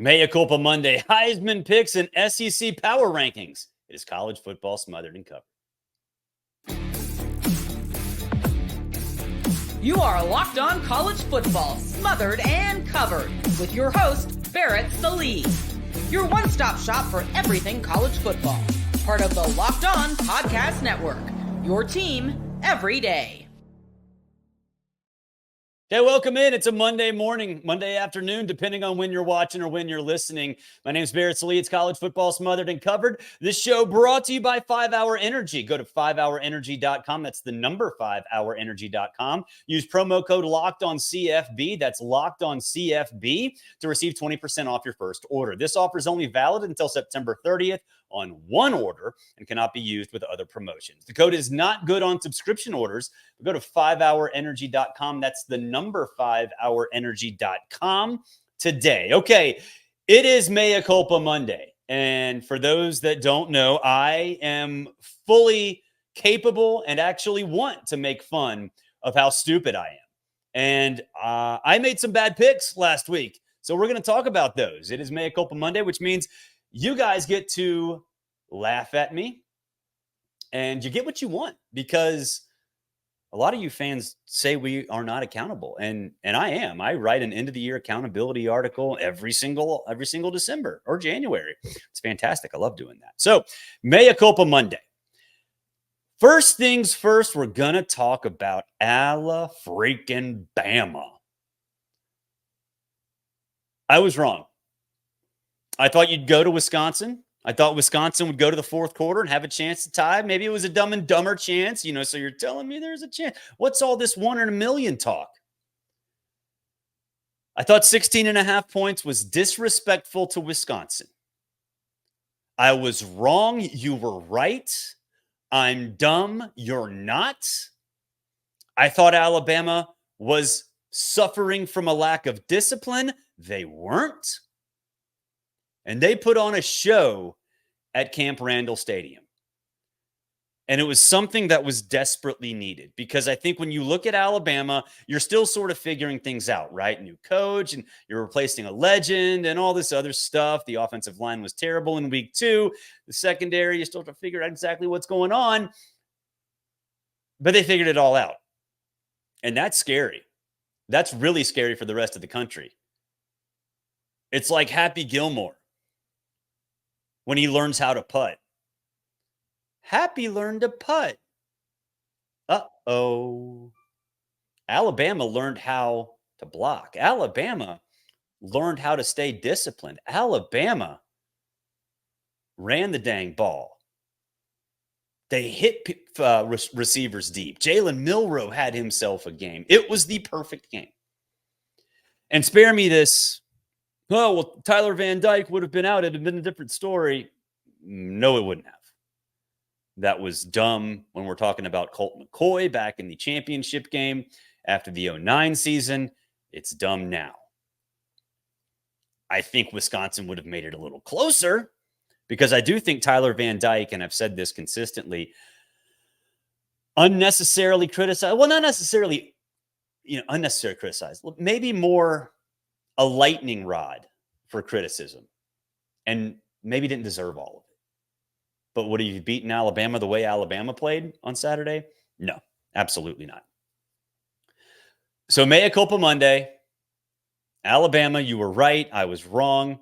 Mea Culpa Monday, Heisman picks and SEC power rankings. It is college football smothered and covered. You are Locked On College Football, smothered and covered, with your host, Barrett Sallee. Your one-stop shop for everything college football. Part of the Locked On Podcast Network. Your team every day. Hey, welcome in. It's a Monday morning, Monday afternoon, depending on when you're watching or when you're listening. My name is Barrett Sallee. It's college football smothered and covered. This show brought to you by 5-Hour Energy. Go to 5hourenergy.com. That's the number 5hourenergy.com. Use promo code LOCKEDONCFB. That's LOCKEDONCFB to receive 20% off your first order. This offer is only valid until September 30th on one order and cannot be used with other promotions. The code is not good on subscription orders. Go to 5hourenergy.com. That's the number 5hourenergy.com today. Okay, it is Mea Culpa Monday. And for those that don't know, I am fully capable and actually want to make fun of how stupid I am. And I made some bad picks last week. So we're going to talk about those. It is Mea Culpa Monday, which means you guys get to laugh at me and you get what you want, because a lot of you fans say we are not accountable. And I am. I write an end of the year accountability article every single December or January. It's fantastic. I love doing that. So Mea Culpa Monday. First things first, we're going to talk about Alabama. I was wrong. I thought you'd go to Wisconsin. I thought Wisconsin would go to the fourth quarter and have a chance to tie. Maybe it was a dumb and dumber chance, so you're telling me there's a chance. What's all this 1 in a million talk? I thought 16.5 points was disrespectful to Wisconsin. I was wrong. You were right. I'm dumb. You're not. I thought Alabama was suffering from a lack of discipline. They weren't. And they put on a show at Camp Randall Stadium. And it was something that was desperately needed, because I think when you look at Alabama, you're still sort of figuring things out, right? New coach, and you're replacing a legend and all this other stuff. The offensive line was terrible in week 2. The secondary, you still have to figure out exactly what's going on. But they figured it all out. And that's scary. That's really scary for the rest of the country. It's like Happy Gilmore when he learns how to putt. Happy learned to putt. Uh-oh. Alabama learned how to block. Alabama learned how to stay disciplined. Alabama ran the dang ball. They hit receivers deep. Jalen Milroe had himself a game. It was the perfect game. And spare me this, oh, well, Tyler Van Dyke would have been out. It would have been a different story. No, it wouldn't have. That was dumb when we're talking about Colt McCoy back in the championship game after the 2009 season. It's dumb now. I think Wisconsin would have made it a little closer, because I do think Tyler Van Dyke, and I've said this consistently, unnecessarily criticized. Well, not necessarily, unnecessarily criticized. Maybe more a lightning rod for criticism, and maybe didn't deserve all of it. But would he have beaten Alabama the way Alabama played on Saturday? No, absolutely not. So Mea Culpa Monday. Alabama, you were right. I was wrong.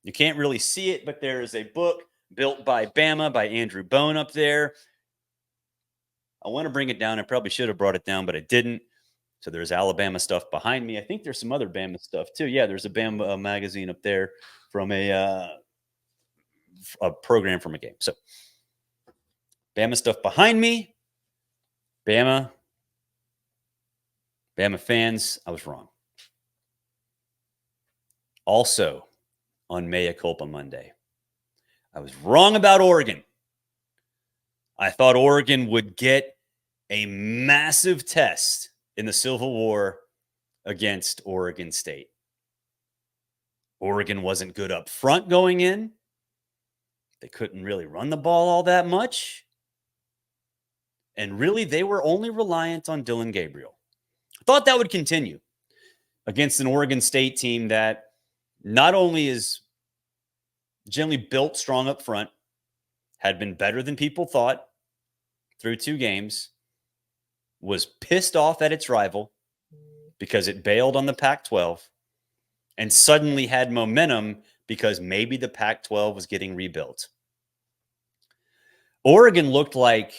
You can't really see it, but there is a book, Built by Bama, by Andrew Bone up there. I want to bring it down. I probably should have brought it down, but I didn't. So there's Alabama stuff behind me. I think there's some other Bama stuff too. Yeah, there's a Bama magazine up there from a program from a game. So Bama stuff behind me. Bama fans, I was wrong. Also on Mea Culpa Monday, I was wrong about Oregon. I thought Oregon would get a massive test in the Civil War against Oregon State. Oregon wasn't good up front going in. They couldn't really run the ball all that much. And really, they were only reliant on Dillon Gabriel. I thought that would continue against an Oregon State team that not only is generally built strong up front, had been better than people thought through 2 games, was pissed off at its rival because it bailed on the Pac-12, and suddenly had momentum because maybe the Pac-12 was getting rebuilt. Oregon looked like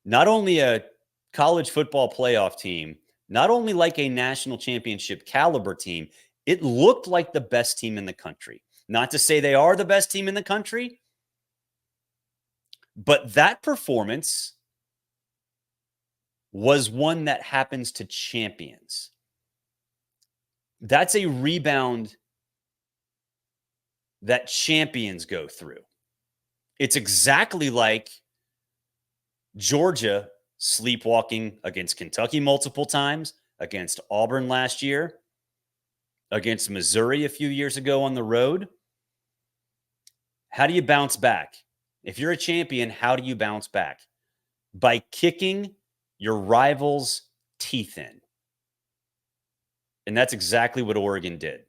not only a college football playoff team, not only like a national championship caliber team, it looked like the best team in the country. Not to say they are the best team in the country, but that performance was one that happens to champions. That's a rebound that champions go through. It's exactly like Georgia sleepwalking against Kentucky multiple times, against Auburn last year, against Missouri a few years ago on the road. How do you bounce back? If you're a champion, how do you bounce back? By kicking your rival's teeth in. And that's exactly what Oregon did.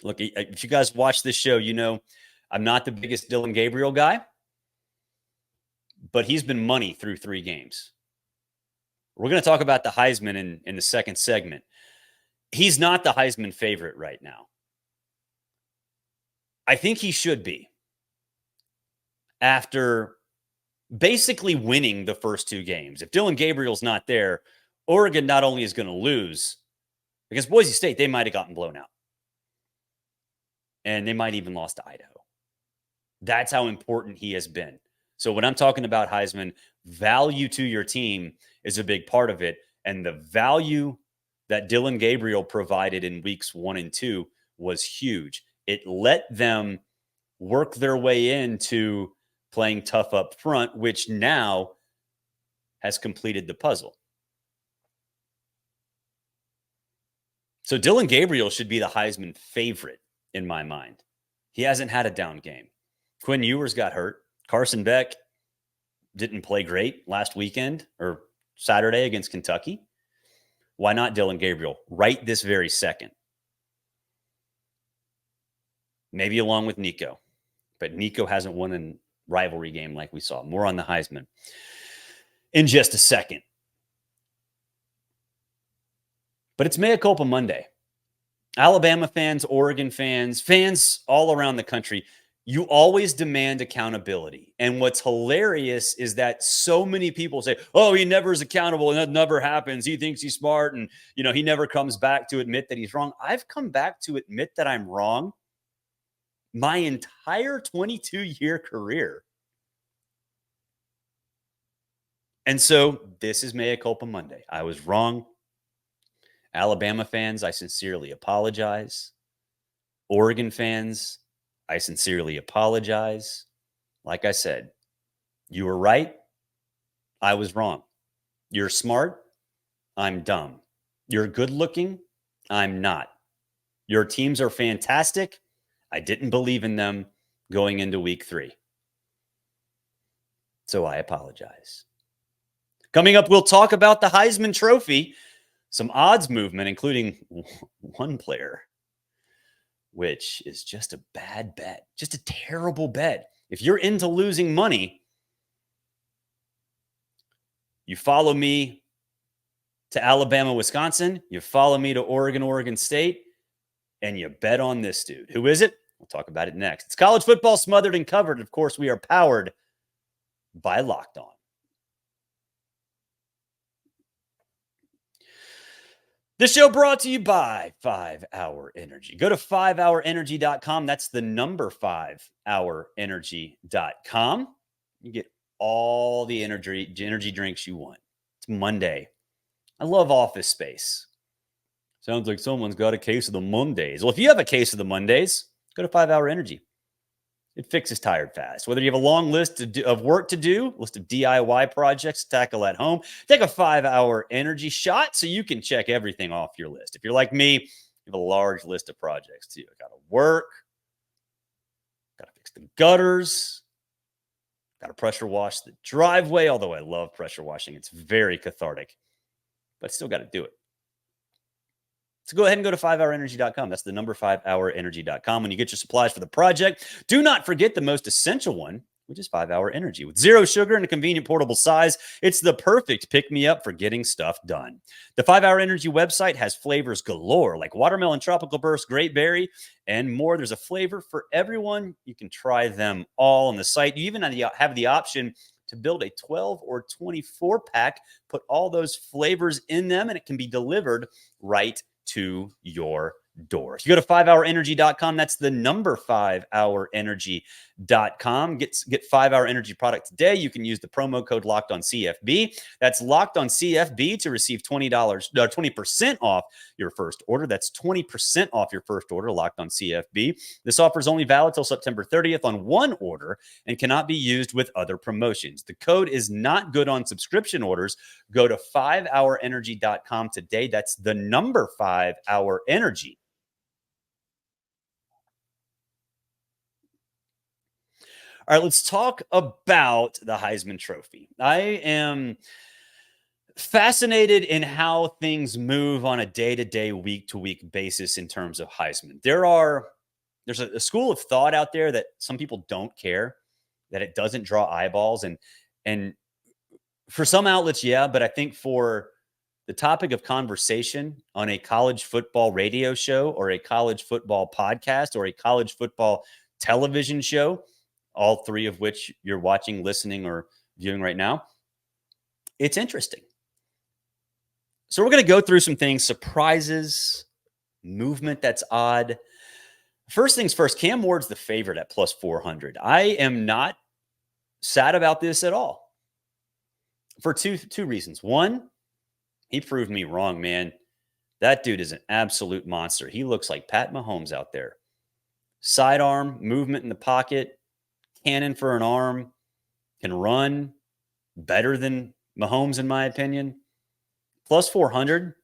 Look, if you guys watch this show, you know I'm not the biggest Dillon Gabriel guy, but he's been money through 3 games. We're going to talk about the Heisman in the second segment. He's not the Heisman favorite right now. I think he should be. After basically winning the first 2 games. If Dillon Gabriel's not there, Oregon not only is going to lose, against Boise State, they might have gotten blown out. And they might even lost to Idaho. That's how important he has been. So when I'm talking about Heisman, value to your team is a big part of it. And the value that Dillon Gabriel provided in weeks 1 and 2 was huge. It let them work their way into playing tough up front, which now has completed the puzzle. So Dillon Gabriel should be the Heisman favorite in my mind. He hasn't had a down game. Quinn Ewers got hurt. Carson Beck didn't play great last weekend or Saturday against Kentucky. Why not Dillon Gabriel right this very second? Maybe along with Nico. But Nico hasn't won a rivalry game like we saw. More on the Heisman in just a second. But it's Mea Culpa Monday. Alabama fans, Oregon fans, fans all around the country, you always demand accountability. And what's hilarious is that so many people say, oh, he never is accountable and that never happens. He thinks he's smart and, he never comes back to admit that he's wrong. I've come back to admit that I'm wrong my entire 22-year career. And so this is Mea Culpa Monday. I was wrong. Alabama fans, I sincerely apologize. Oregon fans, I sincerely apologize. Like I said, you were right. I was wrong. You're smart. I'm dumb. You're good looking. I'm not. Your teams are fantastic. I didn't believe in them going into week 3. So I apologize. Coming up, we'll talk about the Heisman Trophy, some odds movement, including one player, which is just a bad bet, just a terrible bet. If you're into losing money, you follow me to Alabama, Wisconsin, you follow me to Oregon, Oregon State, and you bet on this dude. Who is it? We'll talk about it next. It's college football smothered and covered. Of course, we are powered by Locked On. This show brought to you by 5-Hour Energy. Go to 5hourenergy.com. That's the number 5hourenergy.com. You get all the energy drinks you want. It's Monday. I love Office Space. Sounds like someone's got a case of the Mondays. Well, if you have a case of the Mondays, go to 5-Hour Energy. It fixes tired fast. Whether you have a long list of work to do, list of DIY projects to tackle at home, take a 5-Hour Energy shot so you can check everything off your list. If you're like me, you have a large list of projects too. I got to work, got to fix the gutters, got to pressure wash the driveway, although I love pressure washing. It's very cathartic, but still got to do it. So go ahead and go to 5hourenergy.com. That's the number 5hourenergy.com. When you get your supplies for the project, do not forget the most essential one, which is 5-Hour Energy. With zero sugar and a convenient portable size, it's the perfect pick-me-up for getting stuff done. The 5-Hour Energy website has flavors galore, like watermelon, tropical burst, grape berry, and more. There's a flavor for everyone. You can try them all on the site. You even have the option to build a 12 or 24 pack, put all those flavors in them, and it can be delivered right to your door. If you go to 5hourenergy.com, that's the number 5hourenergy.com. Get 5-Hour Energy product today. You can use the promo code Locked On CFB. That's Locked On CFB to receive $20 off your first order. That's 20% off your first order, Locked On CFB. This offer is only valid till September 30th on one order and cannot be used with other promotions. The code is not good on subscription orders. Go to 5hourenergy.com today. That's the number 5-Hour Energy. All right, let's talk about the Heisman Trophy. I am fascinated in how things move on a day-to-day, week-to-week basis in terms of Heisman. There's a school of thought out there that some people don't care, that it doesn't draw eyeballs. And for some outlets, yeah, but I think for the topic of conversation on a college football radio show or a college football podcast or a college football television show, all three of which you're watching, listening, or viewing right now, it's interesting. So we're going to go through some things, surprises, movement that's odd. First things first, Cam Ward's the favorite at plus 400. I am not sad about this at all for two reasons. One, he proved me wrong, man. That dude is an absolute monster. He looks like Pat Mahomes out there. Sidearm, movement in the pocket, cannon for an arm, can run better than Mahomes, in my opinion. Plus 400,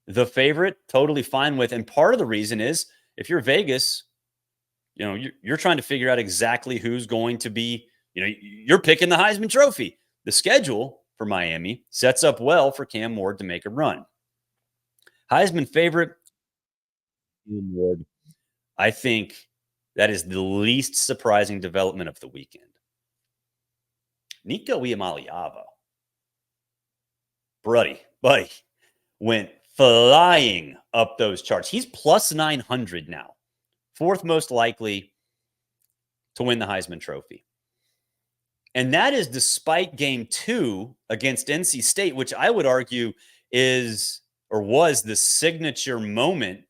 the favorite, totally fine with. And part of the reason is if you're Vegas, you're trying to figure out exactly who's going to be, you're picking the Heisman Trophy. The schedule for Miami sets up well for Cam Ward to make a run. Heisman favorite, Cam Ward. I think that is the least surprising development of the weekend. Nico Iamaleava, buddy, went flying up those charts. He's plus 900 now, fourth most likely to win the Heisman Trophy. And that is despite game 2 against NC State, which I would argue is or was the signature moment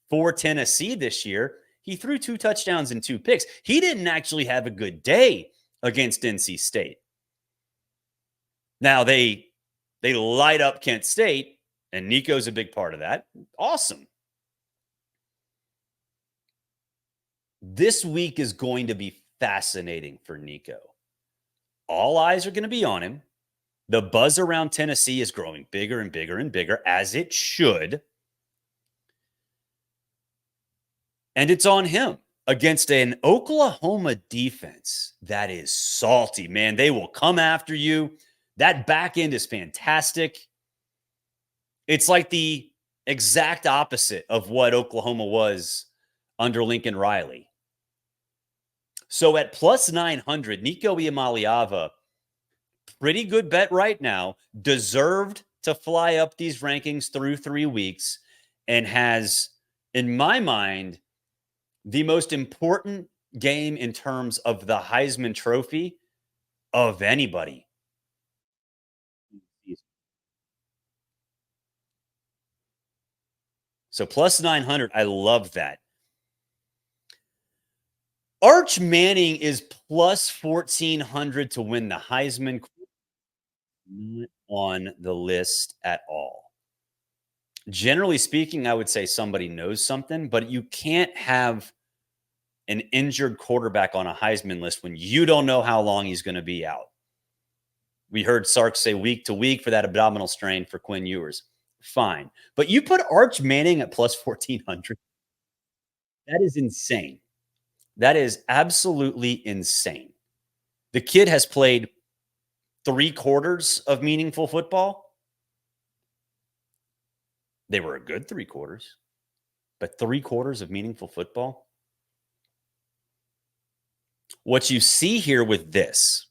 for Tennessee this year. He threw 2 touchdowns and 2 picks. He didn't actually have a good day against NC State. Now, they light up Kent State, and Nico's a big part of that. Awesome. This week is going to be fascinating for Nico. All eyes are going to be on him. The buzz around Tennessee is growing bigger and bigger and bigger, as it should. And it's on him against an Oklahoma defense that is salty, man. They will come after you. That back end is fantastic. It's like the exact opposite of what Oklahoma was under Lincoln Riley. So at plus 900, Nico Iamaleava, pretty good bet right now, deserved to fly up these rankings through 3 weeks and has, in my mind, the most important game in terms of the Heisman Trophy of anybody. So plus 900, I love that. Arch Manning is plus 1,400 to win the Heisman. Not on the list at all. Generally speaking, I would say somebody knows something, but you can't have an injured quarterback on a Heisman list when you don't know how long he's going to be out. We heard Sark say week to week for that abdominal strain for Quinn Ewers. Fine. But you put Arch Manning at plus 1,400. That is insane. That is absolutely insane. The kid has played 3 quarters of meaningful football. They were a good 3 quarters, but 3 quarters of meaningful football. What you see here with this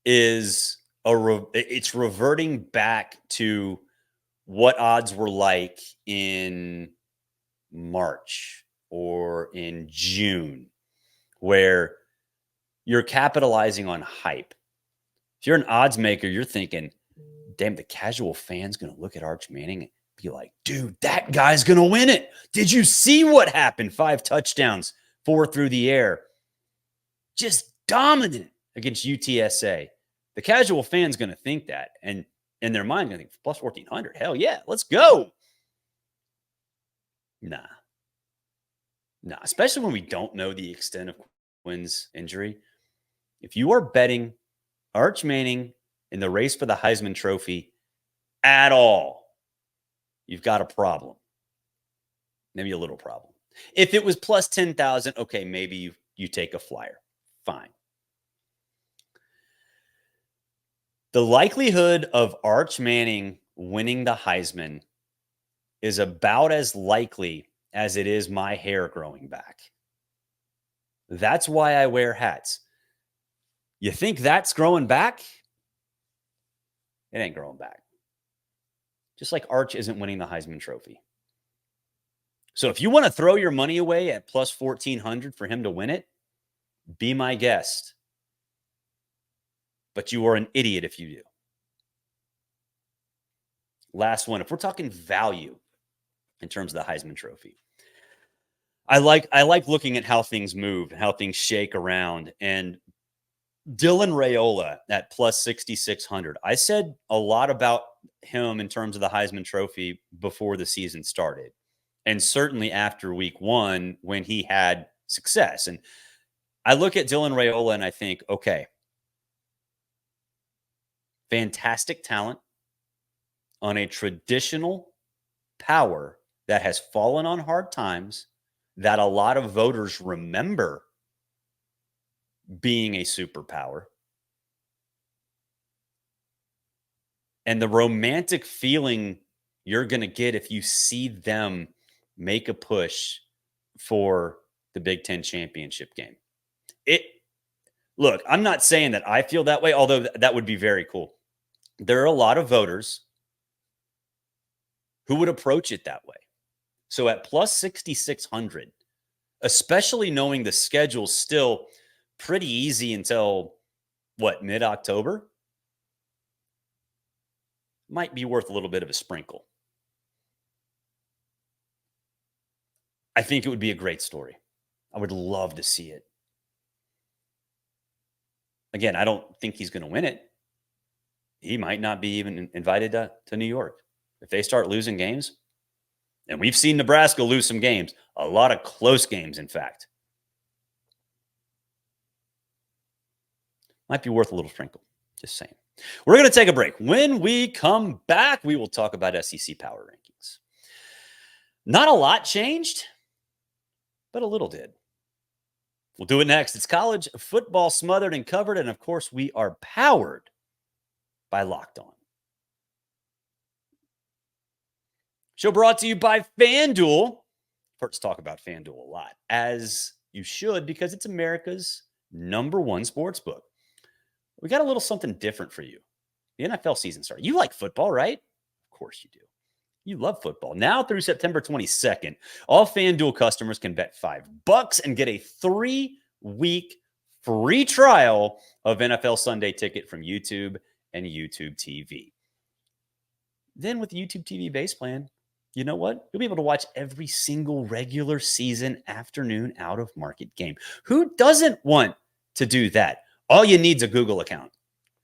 is it's reverting back to what odds were like in March or in June, where you're capitalizing on hype. If you're an odds maker, you're thinking, damn, the casual fan's going to look at Arch Manning and be like, dude, that guy's going to win it. Did you see what happened? 5 touchdowns, 4 through the air. Just dominant against UTSA. The casual fan's going to think that. And in their mind, going to think, plus 1,400. Hell yeah, let's go. Nah. Especially when we don't know the extent of Quinn's injury. If you are betting Arch Manning in the race for the Heisman Trophy at all, you've got a problem. Maybe a little problem. If it was plus 10,000, okay, maybe you take a flyer. Fine. The likelihood of Arch Manning winning the Heisman is about as likely as it is my hair growing back. That's why I wear hats. You think that's growing back? It ain't growing back. Just like Arch isn't winning the Heisman Trophy. So if you want to throw your money away at plus 1,400 for him to win it, be my guest. But you are an idiot if you do. Last one. If we're talking value in terms of the Heisman Trophy, I like looking at how things move, how things shake around. And Dylan Raiola at plus 6,600. I said a lot about him in terms of the Heisman Trophy before the season started. And certainly after week 1 when he had success. And I look at Dylan Raiola and I think, okay, fantastic talent on a traditional power that has fallen on hard times, that a lot of voters remember being a superpower. And the romantic feeling you're going to get if you see them make a push for the Big Ten championship game. Look, I'm not saying that I feel that way, although that would be very cool. There are a lot of voters who would approach it that way. So at plus 6,600, especially knowing the schedule's still pretty easy until, mid-October? Might be worth a little bit of a sprinkle. I think it would be a great story. I would love to see it. Again, I don't think he's going to win it. He might not be even invited to New York. If they start losing games, and we've seen Nebraska lose some games, a lot of close games, in fact, might be worth a little sprinkle. Just saying. We're going to take a break. When we come back, we will talk about SEC power rankings. Not a lot changed, but a little did. We'll do it next. It's college football smothered and covered. And of course, we are powered by Locked On. Show brought to you by FanDuel. First, talk about FanDuel a lot, as you should, because it's America's #1 sportsbook. We got a little something different for you. The NFL season started. You like football, right? Of course you do. You love football. Now through September 22nd, all FanDuel customers can bet $5 and get a 3-week free trial of NFL Sunday Ticket from YouTube and YouTube TV. Then with the YouTube TV base plan, you know what? You'll be able to watch every single regular season afternoon out of market game. Who doesn't want to do that? All you need is a Google account.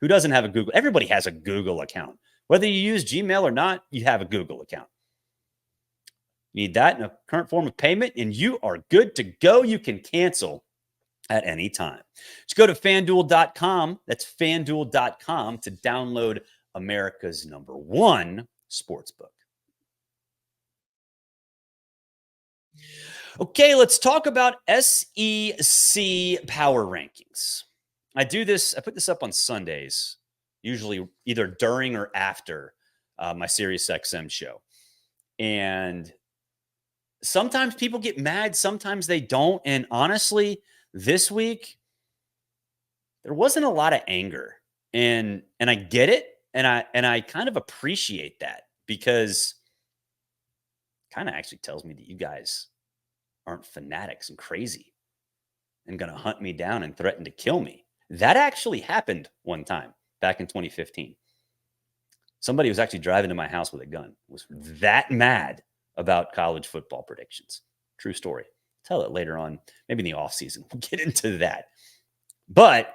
Who doesn't have a Google? Everybody has a Google account. Whether you use Gmail or not, you have a Google account. You need that in a current form of payment, and you are good to go. You can cancel at any time. Just go to FanDuel.com. That's FanDuel.com to download America's #1 sportsbook. Okay, let's talk about SEC power rankings. I put this up on Sundays, usually either during or after my SiriusXM show. And sometimes people get mad, sometimes they don't. And honestly, this week, there wasn't a lot of anger. And I get it. And I kind of appreciate that because kind of actually tells me that you guys aren't fanatics and crazy and going to hunt me down and threaten to kill me. That actually happened one time back in 2015. Somebody was actually driving to my house with a gun, was that mad about college football predictions. True story. Tell it later on, maybe in the offseason. We'll get into that. But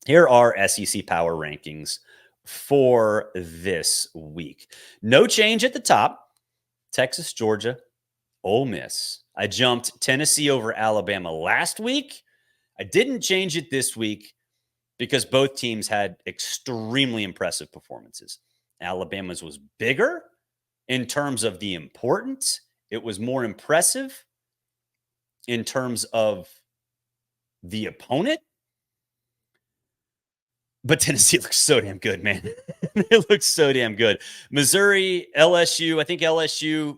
here are SEC power rankings for this week. No change at the top. Texas, Georgia, Ole Miss. I jumped Tennessee over Alabama last week. I didn't change it this week because both teams had extremely impressive performances. Alabama's was bigger in terms of the importance. It was more impressive in terms of the opponent. But Tennessee looks so damn good, man. It looks so damn good. Missouri, LSU. I think LSU,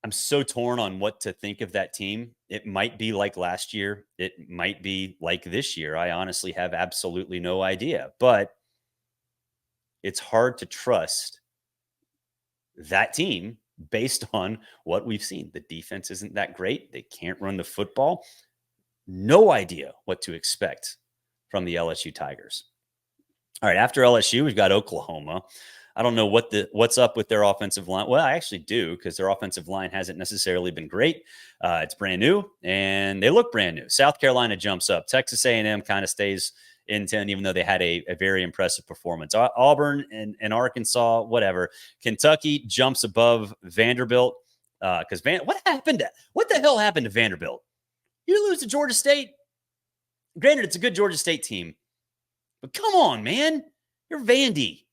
I'm so torn on what to think of that team. It might be like last year. It might be like this year. I honestly have absolutely no idea. But it's hard to trust that team based on what we've seen. The defense isn't that great. They can't run the football. No idea what to expect from the LSU Tigers. All right, after LSU, we've got Oklahoma. I don't know what's up with their offensive line. Well, I actually do, because their offensive line hasn't necessarily been great. It's brand new, and they look brand new. South Carolina jumps up. Texas A&M kind of stays in 10, even though they had a very impressive performance. Auburn and Arkansas, whatever. Kentucky jumps above Vanderbilt because what the hell happened to Vanderbilt? You lose to Georgia State. Granted, it's a good Georgia State team, but come on, man. You're Vandy.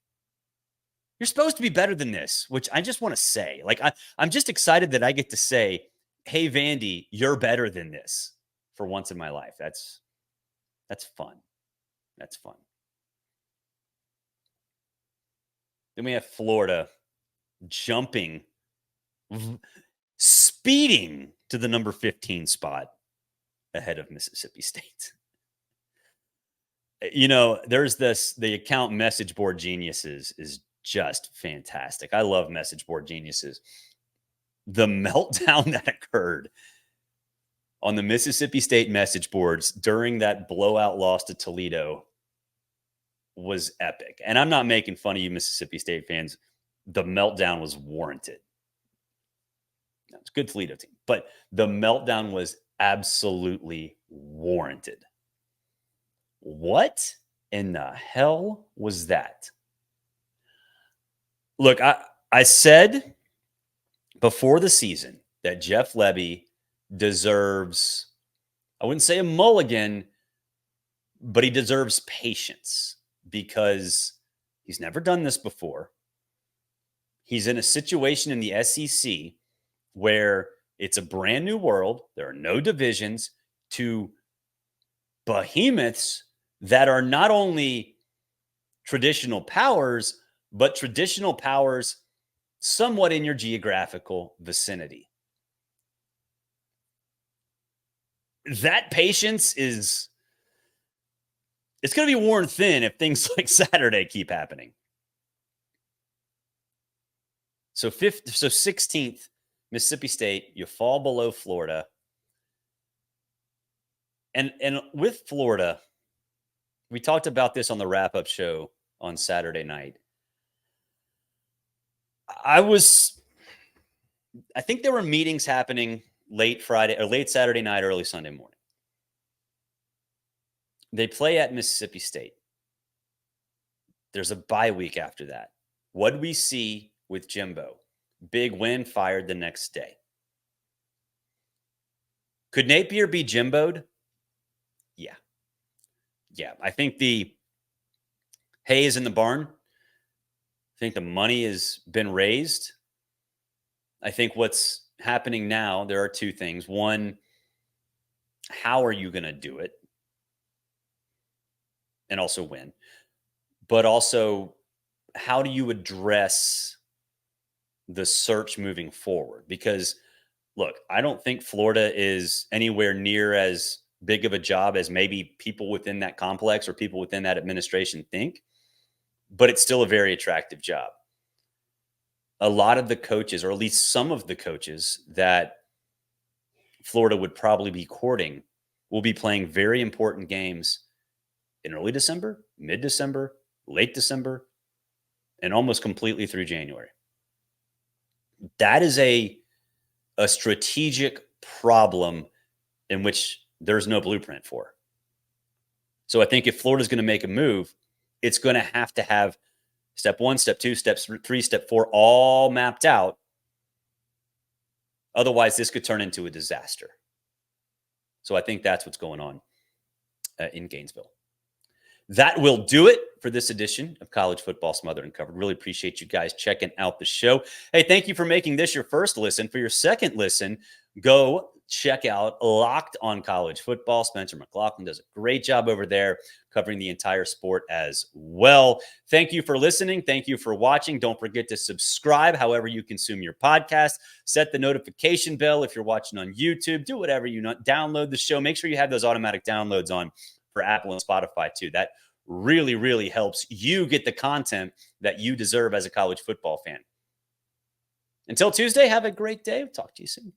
You're supposed to be better than this, which I just want to say. Like, I'm just excited that I get to say, hey, Vandy, you're better than this for once in my life. That's fun. That's fun. Then we have Florida jumping, speeding to the number 15 spot ahead of Mississippi State. You know, there's the account Message Board Geniuses is just fantastic. I love Message Board Geniuses. The meltdown that occurred on the Mississippi State message boards during that blowout loss to Toledo was epic. And I'm not making fun of you Mississippi State fans. The meltdown was warranted. It's a good Toledo team, but the meltdown was absolutely warranted. What in the hell was that? Look, I said before the season that Jeff Lebby deserves, I wouldn't say a mulligan, but he deserves patience because he's never done this before. He's in a situation in the SEC where it's a brand new world. There are no divisions, to behemoths that are not only traditional powers, but traditional powers somewhat in your geographical vicinity. That patience it's going to be worn thin if things like Saturday keep happening. So 16th, Mississippi State, you fall below Florida. And with Florida, we talked about this on the wrap-up show on Saturday night. I think there were meetings happening late Friday or late Saturday night, early Sunday morning. They play at Mississippi State. There's a bye week after that. What do we see with Jimbo? Big win, fired the next day. Could Napier be Jimbo'd? Yeah. Yeah. I think the hay is in the barn. I think the money has been raised. I think what's happening now, there are two things. One, how are you going to do it? And also win. But also, how do you address the search moving forward. Because, look, I don't think Florida is anywhere near as big of a job as maybe people within that complex or people within that administration think, but it's still a very attractive job. A lot of the coaches, or at least some of the coaches that Florida would probably be courting, will be playing very important games in early December, mid-December, late December, and almost completely through January. That is a strategic problem in which there's no blueprint for. So I think if Florida's going to make a move, it's going to have step 1, step 2, step 3, step 4 all mapped out. Otherwise, this could turn into a disaster. So I think that's what's going on in Gainesville. That will do it for this edition of College Football Smothered and Covered. Really appreciate you guys checking out the show. Hey, thank you for making this your first listen. For your second listen, go check out Locked on College Football. Spencer McLaughlin does a great job over there covering the entire sport as well. Thank you for listening. Thank you for watching. Don't forget to subscribe however you consume your podcast. Set the notification bell if you're watching on YouTube. Do whatever you want. Download the show. Make sure you have those automatic downloads on for Apple and Spotify too. That really, really helps you get the content that you deserve as a college football fan. Until Tuesday, have a great day. Talk to you soon.